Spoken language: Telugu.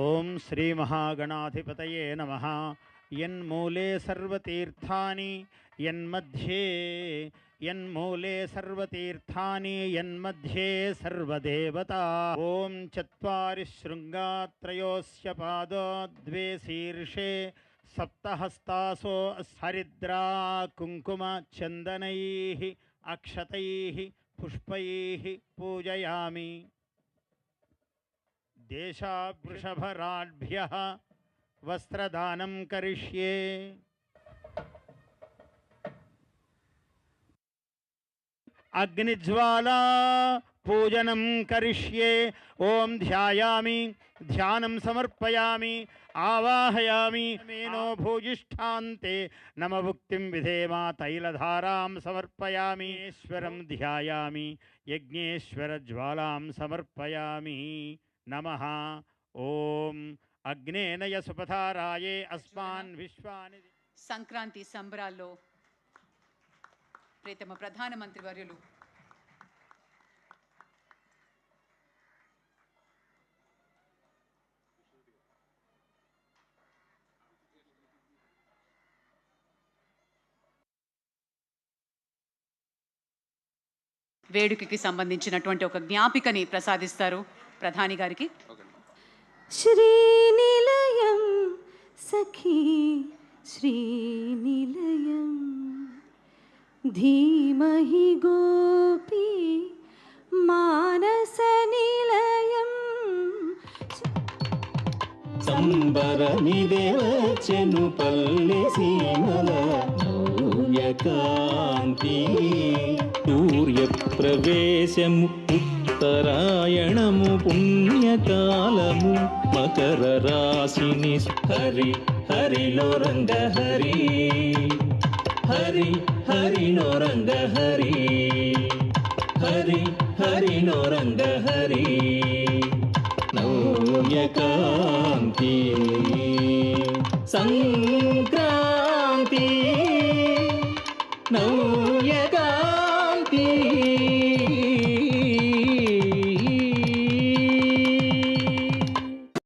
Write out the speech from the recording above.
ఓం శ్రీ మహాగణాధిపతయే నమః. యన్మూలే సర్వతీర్థాని యన్మూలే సర్వతీర్థాని యన్మధ్యే సర్వదేవతా. ఓం చత్వారి శృంగాత్రయోస్య పాదో ద్వే శీర్షే సప్తహస్తాసో హరిద్రా కుంకుమ చందనైః అక్షతైః పుష్పైః పూజయామి. దేశావృషభరాఢ్భ్యః వస్త్రదానం కరిష్యే. అగ్నిజ్వాలా పూజనం కరిష్యే. ఓం ధ్యాయామి, ధ్యానం సమర్పయామి, ఆవాహయామి. మేనో భూయిష్ఠాంతే నమభుక్తిం విధేమా. తైలధారాం సమర్పయామి. ఈశ్వరం ధ్యాయామి, యజ్ఞేశ్వర జ్వాలాం సమర్పయామి. నమః. ఓం అగ్నేనయ సుపథారాయే అస్మాన్ విశ్వాని. సంక్రాంతి సంబరాల్లో ప్రియతమ ప్రధానమంత్రి వర్యులు వేడుకకి సంబంధించినటువంటి ఒక జ్ఞాపికని ప్రసాదిస్తారు ప్రధాని గారికి. శ్రీనిలయం సఖీ శ్రీనిలయం ధీమహి గోపీ మానస నిలయం. సంబరమిదేవచెను పల్లె సీమల నవ్యకాంతి. సూర్యప్రవేశము ఉత్తరాయణము పుణ్యకాలము మకర రాశిని. హరి హరిలో రంగ హరి, హరి హరిలో రంగ హరి, హరి హరిలో రంగ హరి. నవ్యకాంతి సంక్రాంతి